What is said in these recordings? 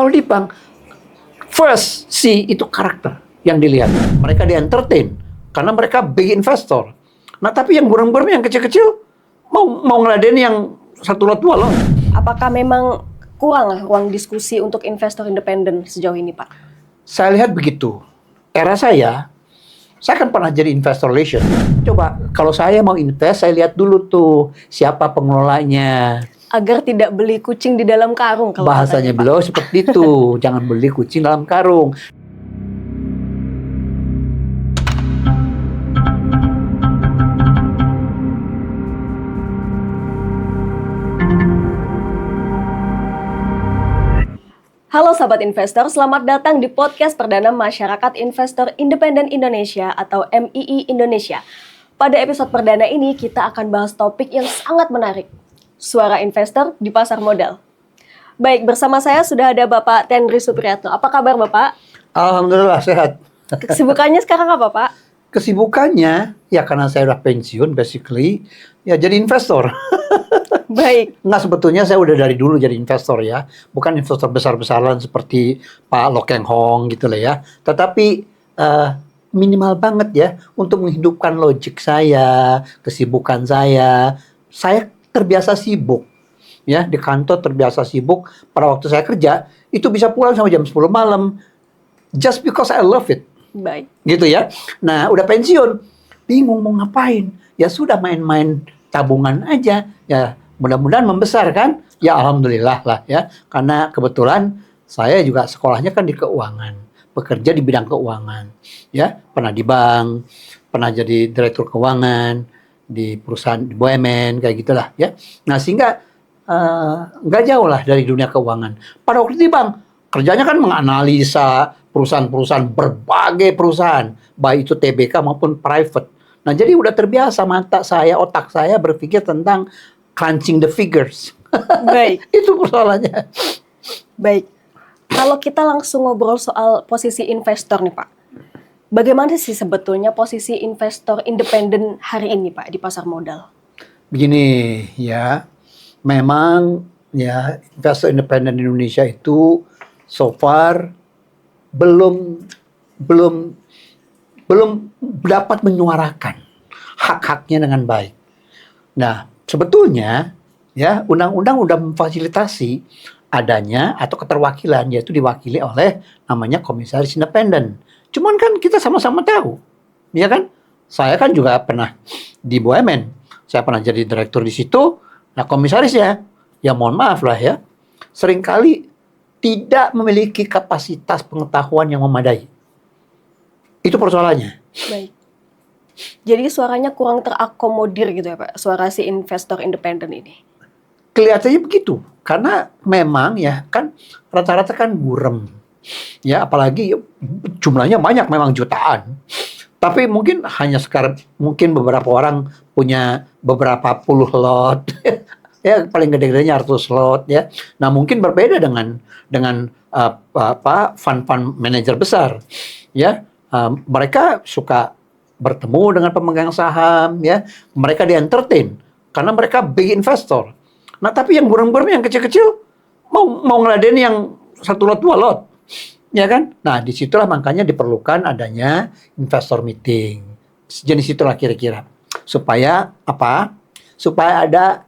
Kalau di bank, first itu karakter yang dilihat. Mereka di-entertain karena mereka big investor. Nah, tapi yang buram-buram, yang kecil-kecil mau ngeladen yang satu lot dua lot. Apakah memang kurang ruang diskusi untuk investor independen sejauh ini, Pak? Saya lihat begitu. Era saya kan pernah jadi investor relation. Coba, kalau saya mau invest, saya lihat dulu tuh siapa pengelolanya. Agar tidak beli kucing di dalam karung. Kalau Bahasanya katanya, beliau seperti itu. Jangan beli kucing dalam karung. Halo sahabat investor, selamat datang di podcast perdana Masyarakat Investor Independen Indonesia atau MII Indonesia. Pada episode perdana ini kita akan bahas topik yang sangat menarik, suara investor di pasar modal. Baik, bersama saya sudah ada Bapak Tendri Supriyatno. Apa kabar Bapak? Alhamdulillah sehat. Kesibukannya sekarang apa Pak? Kesibukannya, ya karena saya udah pensiun basically, ya jadi investor. Baik. Nggak, sebetulnya saya udah dari dulu jadi investor ya. Bukan investor besar-besaran seperti Pak Lo Keng Hong gitu lah ya. Tetapi minimal banget ya untuk menghidupkan logik saya, kesibukan saya. Saya terbiasa sibuk. Ya, di kantor terbiasa sibuk. Pada waktu saya kerja, itu bisa pulang sampai jam 10 malam. Just because I love it. Baik. Gitu ya. Nah, udah pensiun. Bingung mau ngapain. Ya sudah, main-main tabungan aja. Ya, mudah-mudahan membesar kan? Ya alhamdulillah lah ya. Karena kebetulan saya juga sekolahnya kan di keuangan. Bekerja di bidang keuangan. Ya, pernah di bank, pernah jadi direktur keuangan di perusahaan di BUMN kayak gitulah ya. Nah, sehingga nggak jauh lah dari dunia keuangan. Pada waktu di bank, kerjanya kan menganalisa perusahaan-perusahaan, berbagai perusahaan, baik itu TBK maupun private. Nah, jadi udah terbiasa otak saya berpikir tentang crunching the figures. Baik. Itu persoalannya. Baik. Kalau kita langsung ngobrol soal posisi investor nih Pak. Bagaimana sih sebetulnya posisi investor independen hari ini Pak di pasar modal? Begini ya, memang ya investor independen Indonesia itu so far belum dapat menyuarakan hak-haknya dengan baik. Nah, sebetulnya ya undang-undang udah memfasilitasi adanya atau keterwakilan, yaitu diwakili oleh namanya komisaris independen. Cuman kan kita sama-sama tahu, ya kan? Saya kan juga pernah di BUMN, saya pernah jadi direktur di situ. Nah, komisarisnya, ya mohon maaf lah ya, seringkali tidak memiliki kapasitas pengetahuan yang memadai. Itu persoalannya. Baik. Jadi suaranya kurang terakomodir gitu ya Pak, suara si investor independen ini. Kelihatannya begitu, karena memang ya kan rata-rata kan burem. Ya, apalagi jumlahnya banyak, memang jutaan. Tapi mungkin hanya sekarang, mungkin beberapa orang punya beberapa puluh lot. Ya, paling gede-gedenya 100 lot ya. Nah, mungkin berbeda dengan fund manager besar. Ya, mereka suka bertemu dengan pemegang saham ya. Mereka di-entertain karena mereka big investor. Nah, tapi yang burung-burung, yang kecil-kecil mau ngeladen yang satu lot dua lot. Ya kan? Nah, disitulah makanya diperlukan adanya investor meeting. Jenis itulah kira-kira. Supaya apa? Supaya ada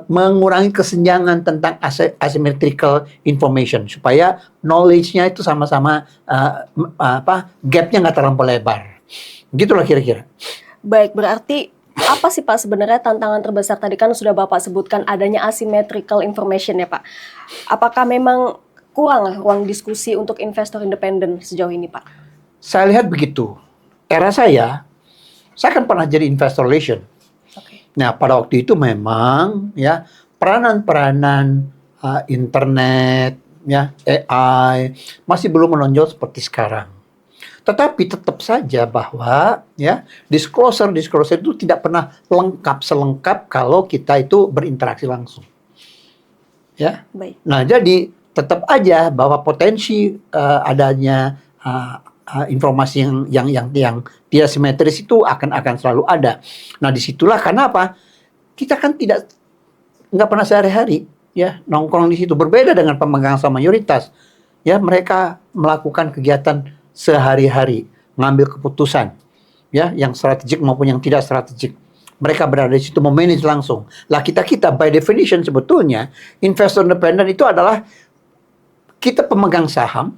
mengurangi kesenjangan tentang asymmetrical information. Supaya knowledge-nya itu sama-sama gap-nya nggak terlalu lebar. Gitulah kira-kira. Baik, berarti apa sih Pak sebenarnya tantangan terbesar? Tadi kan sudah Bapak sebutkan adanya asymmetrical information ya Pak. Apakah memang kurang ruang diskusi untuk investor independen sejauh ini Pak? Saya lihat begitu. Era saya kan pernah jadi investor relation. Okay. Nah, pada waktu itu memang ya peranan-peranan internet, ya AI masih belum menonjol seperti sekarang. Tetapi tetap saja bahwa ya disclosure itu tidak pernah selengkap kalau kita itu berinteraksi langsung. Ya. Baik. Nah, jadi tetap aja bahwa potensi adanya informasi yang tidak simetris itu akan selalu ada. Nah, disitulah karena apa? Kita kan nggak pernah sehari-hari ya nongkrong di situ, berbeda dengan pemegang saham mayoritas. ya mereka melakukan kegiatan sehari-hari, ngambil keputusan, ya yang strategik maupun yang tidak strategik. Mereka berada di situ memanage langsung. Lah kita by definition sebetulnya investor independen itu adalah kita pemegang saham,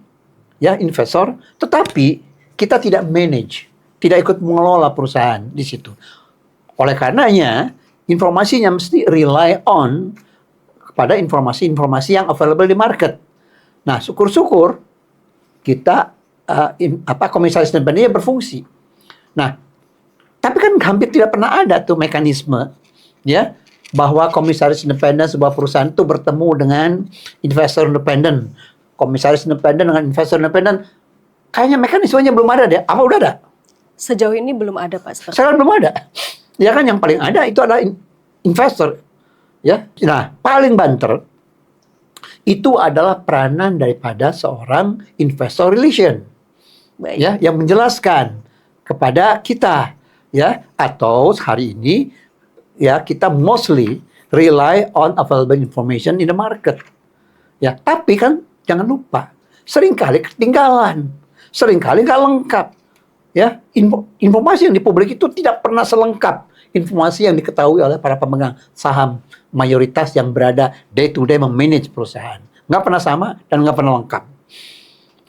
ya investor, tetapi kita tidak manage, tidak ikut mengelola perusahaan di situ. Oleh karenanya informasinya mesti rely on kepada informasi-informasi yang available di market. Nah, syukur-syukur kita komisaris independennya berfungsi. Nah, tapi kan hampir tidak pernah ada tuh mekanisme, ya, bahwa komisaris independen sebuah perusahaan itu bertemu dengan investor independen, komisaris independen dengan investor independen. Kayaknya mekanismenya belum ada deh. Apa udah ada? Sejauh ini belum ada, Pak. Sekarang belum ada. Ya kan, yang paling ada itu adalah investor. Ya, nah paling banter itu adalah peranan daripada seorang investor relation, Baik. ya, yang menjelaskan kepada kita, ya, atau hari ini, ya, kita mostly rely on available information in the market, ya. Tapi kan jangan lupa, seringkali ketinggalan, seringkali nggak lengkap, ya. Informasi yang di publik itu tidak pernah selengkap informasi yang diketahui oleh para pemegang saham mayoritas yang berada day to day memanage perusahaan. Nggak pernah sama dan nggak pernah lengkap.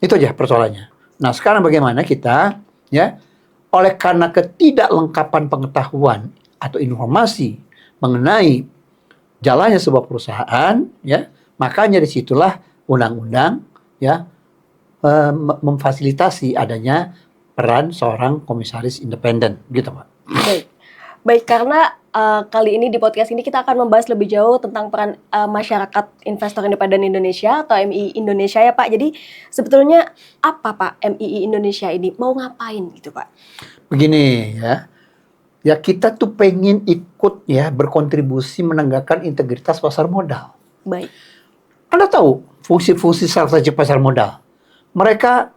Itu aja persoalannya. Nah, sekarang bagaimana kita, ya, oleh karena ketidaklengkapan pengetahuan atau informasi mengenai jalannya sebuah perusahaan, ya, makanya disitulah undang-undang, ya, memfasilitasi adanya peran seorang komisaris independen, gitu, Pak. Baik, karena kali ini di podcast ini kita akan membahas lebih jauh tentang peran masyarakat investor independen Indonesia atau MII Indonesia ya Pak. Jadi sebetulnya apa Pak MII Indonesia ini mau ngapain gitu Pak? Begini ya, ya kita tuh pengen ikut ya berkontribusi menegakkan integritas pasar modal. Baik. Anda tahu fungsi-fungsi strategi pasar modal? Mereka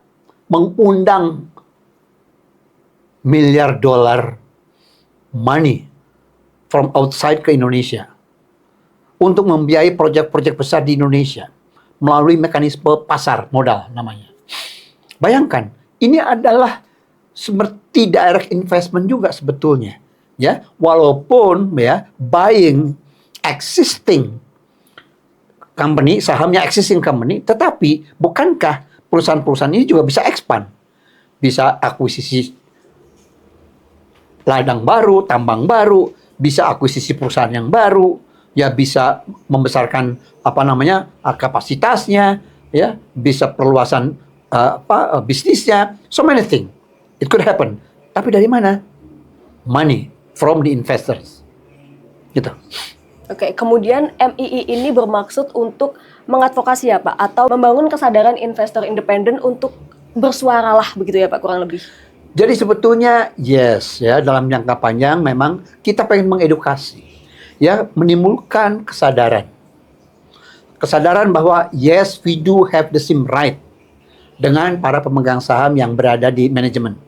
mengundang miliar dolar money from outside ke Indonesia untuk membiayai proyek-proyek besar di Indonesia melalui mekanisme pasar modal namanya. Bayangkan, ini adalah seperti direct investment juga sebetulnya, ya. Walaupun ya buying existing company, sahamnya existing company, tetapi bukankah perusahaan-perusahaan ini juga bisa expand, bisa akuisisi ladang baru, tambang baru, bisa akuisisi perusahaan yang baru, ya bisa membesarkan kapasitasnya, ya bisa perluasan bisnisnya, so many things it could happen. Tapi dari mana? Money from the investors, gitu. Oke, kemudian MII ini bermaksud untuk mengadvokasi ya Pak, atau membangun kesadaran investor independen untuk bersuaralah begitu ya Pak, kurang lebih. Jadi sebetulnya yes ya, dalam jangka panjang memang kita pengen mengedukasi, ya, menimbulkan kesadaran bahwa yes we do have the same right dengan para pemegang saham yang berada di manajemen.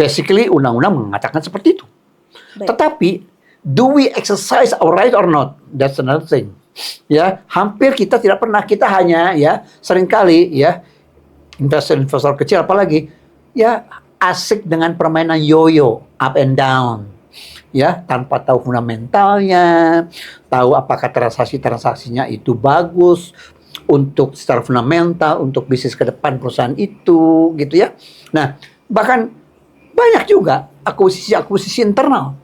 Basically undang-undang mengatakan seperti itu. Baik. Tetapi do we exercise our right or not? That's another thing. Ya, hampir kita tidak pernah, kita hanya ya seringkali ya investor kecil apalagi ya asik dengan permainan yoyo, up and down, ya, tanpa tahu fundamentalnya, tahu apakah transaksinya itu bagus untuk secara fundamental untuk bisnis ke depan perusahaan itu, gitu ya. Nah, bahkan banyak juga akuisisi internal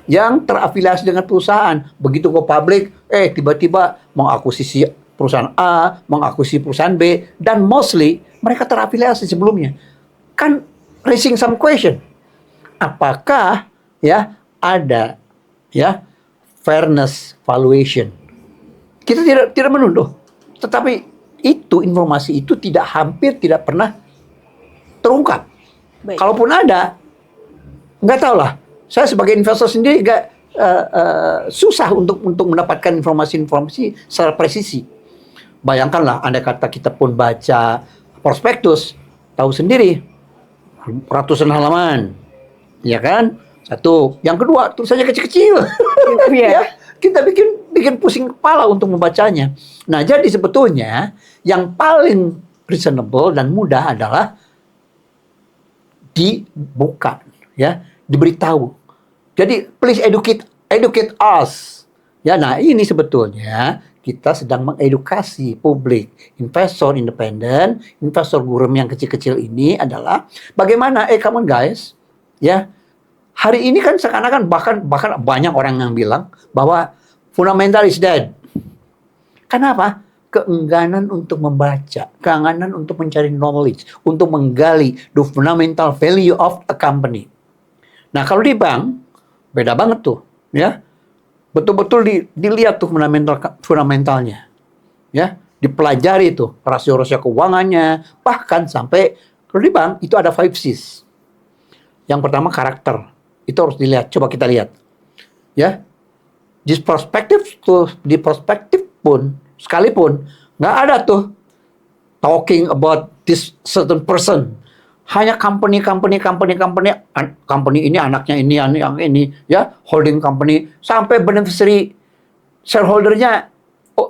yang terafiliasi dengan perusahaan. Begitu go public, tiba-tiba mengakuisisi perusahaan A, mengakuisisi perusahaan B, dan mostly mereka terafiliasi sebelumnya. Kan raising some question. Apakah ya ada ya fairness valuation? Kita tidak menuduh, tetapi itu informasi itu hampir tidak pernah terungkap. Baik. Kalaupun ada, nggak tahu lah. Saya sebagai investor sendiri susah untuk mendapatkan informasi-informasi secara presisi. Bayangkanlah, andai kata kita pun baca prospektus, tahu sendiri ratusan halaman, ya kan? Satu, yang kedua tulisannya kecil-kecil. Iya. Ya, kita bikin bikin pusing kepala untuk membacanya. Nah, jadi sebetulnya yang paling reasonable dan mudah adalah dibuka, ya, diberitahu. Jadi please educate us. Ya, nah ini sebetulnya kita sedang mengedukasi publik, investor independen, investor gurem yang kecil-kecil ini adalah bagaimana, come on guys, ya. Hari ini kan seakan-akan bahkan banyak orang yang bilang bahwa fundamental is dead. Kenapa? Keengganan untuk membaca, keengganan untuk mencari knowledge, untuk menggali the fundamental value of a company. Nah, kalau di bank beda banget tuh, ya. Betul-betul dilihat tuh fundamentalnya. Ya, dipelajari tuh rasio-rasio keuangannya, bahkan sampai kalau di bank itu ada 5 C's. Yang pertama karakter. Itu harus dilihat. Coba kita lihat. Ya. Di perspektif pun sekalipun nggak ada tuh talking about this certain person. Hanya company ini anaknya ini, yang ini, ya, holding company sampai beneficiary shareholdernya,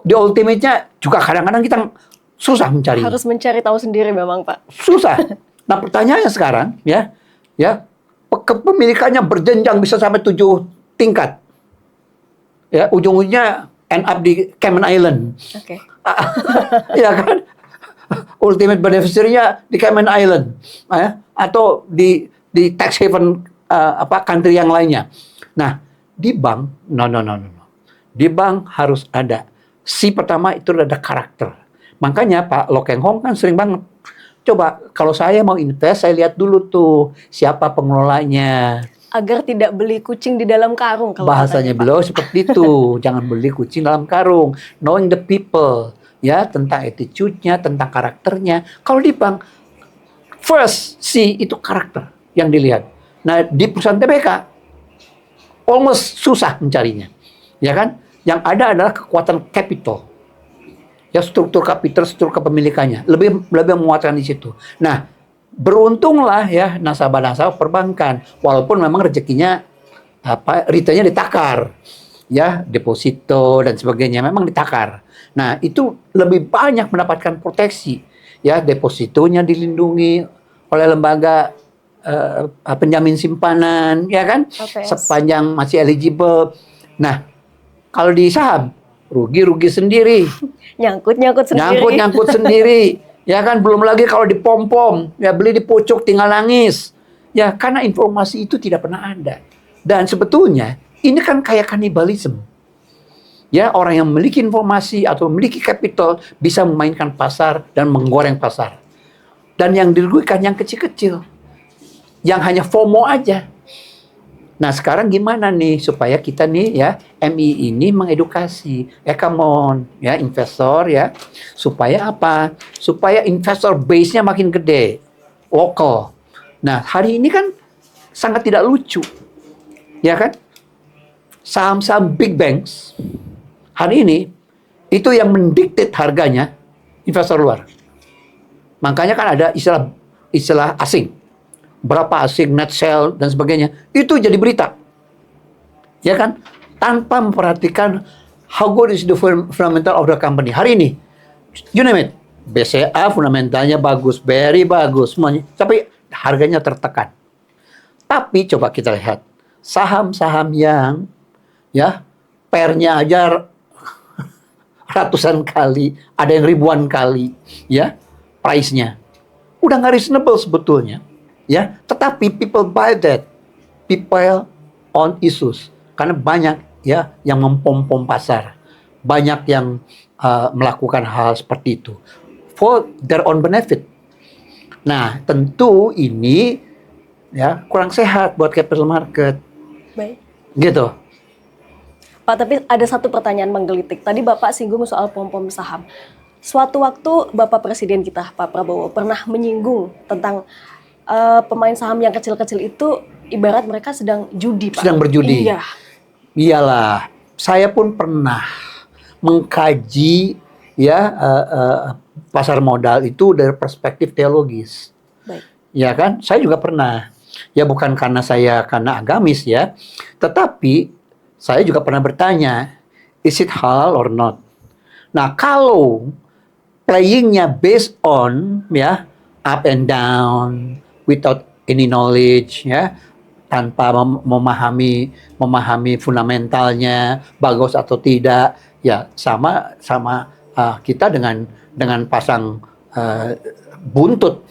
di ultimate-nya juga kadang-kadang kita susah mencari. Harus mencari tahu sendiri memang, Pak. Susah. Nah, pertanyaannya sekarang, ya, kepemilikannya berjenjang bisa sampai 7 tingkat. Ya, ujung-ujungnya end up di Cayman Island. Oke. Ya kan? Ultimate beneficiary-nya di Cayman Island, ya? Atau di tax haven country yang lainnya. Nah, di bank, no. Di bank harus ada. Si pertama itu ada karakter. Makanya Pak Lo Keng Hong kan sering banget. Coba kalau saya mau invest, saya lihat dulu tuh siapa pengelolanya. Agar tidak beli kucing di dalam karung. Kalau Bahasanya beliau seperti itu. Jangan beli kucing dalam karung. Knowing the people. Ya, tentang attitude-nya, tentang karakternya. Kalau di bank, first, itu karakter yang dilihat. Nah, di perusahaan TBK, almost susah mencarinya. Ya kan? Yang ada adalah kekuatan capital. Ya, struktur kapital, struktur kepemilikannya. Lebih menguatkan di situ. Nah, beruntunglah ya nasabah-nasabah perbankan, walaupun memang rezekinya returnnya ditakar, ya, deposito dan sebagainya memang ditakar. Nah, itu lebih banyak mendapatkan proteksi, ya, depositonya dilindungi oleh lembaga penjamin simpanan, ya kan, sepanjang masih eligible. Nah, kalau di saham rugi sendiri, nyangkut sendiri. Ya kan, belum lagi kalau dipom-pom, ya beli di pucuk tinggal nangis. Ya, karena informasi itu tidak pernah ada. Dan sebetulnya ini kan kayak kanibalisme. Ya, orang yang memiliki informasi atau memiliki capital bisa memainkan pasar dan menggoreng pasar. Dan yang dirugikan yang kecil-kecil. Yang hanya FOMO aja. Nah, sekarang gimana nih supaya kita nih, ya, MI ini mengedukasi, come on, ya, investor, ya, supaya apa? Supaya investor base-nya makin gede, lokal. Nah, hari ini kan sangat tidak lucu, ya kan? Saham-saham big banks hari ini itu yang mendikte harganya investor luar. Makanya kan ada istilah asing. Berapa asing, net sell, dan sebagainya. Itu jadi berita. Ya kan? Tanpa memperhatikan how good is the fundamental of the company. Hari ini, you name it. BCA fundamentalnya bagus, very bagus, semuanya. Tapi harganya tertekan. Tapi coba kita lihat. Saham-saham yang, ya, pernya aja ratusan kali, ada yang ribuan kali, ya, price-nya. Udah nggak reasonable sebetulnya. Ya, tetapi people buy that, people on issues, karena banyak, ya, yang mempom-pom pasar, banyak yang melakukan hal seperti itu for their own benefit. Nah, tentu ini, ya, kurang sehat buat capital market. Baik. Gitu. Pak, tapi ada satu pertanyaan menggelitik. Tadi Bapak singgung soal pom-pom saham. Suatu waktu Bapak Presiden kita, Pak Prabowo, pernah menyinggung tentang pemain saham yang kecil-kecil itu ibarat mereka sedang judi, Pak. Sedang berjudi. Iya. Iyalah, saya pun pernah mengkaji, ya, pasar modal itu dari perspektif teologis. Baik. Ya kan? Saya juga pernah. Ya, bukan karena agamis, ya. Tetapi saya juga pernah bertanya, is it halal or not? Nah, kalau playingnya based on ya up and down without any knowledge ya, tanpa memahami fundamentalnya bagus atau tidak, ya sama kita dengan pasang buntut,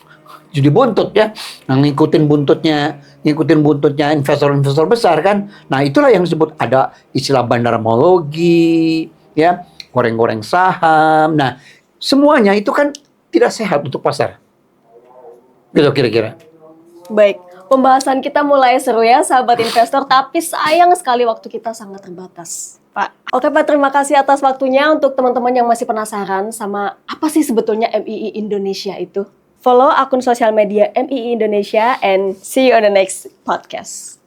judi buntut ya, yang ngikutin buntutnya investor-investor besar kan. Nah, itulah yang disebut ada istilah bandarmologi ya, goreng-goreng saham. Nah, semuanya itu kan tidak sehat untuk pasar. Gitu kira-kira. Baik, pembahasan kita mulai seru ya sahabat investor, tapi sayang sekali waktu kita sangat terbatas, Pak. Oke Pak, terima kasih atas waktunya. Untuk teman-teman yang masih penasaran sama apa sih sebetulnya MII Indonesia itu, follow akun sosial media MII Indonesia and see you on the next podcast.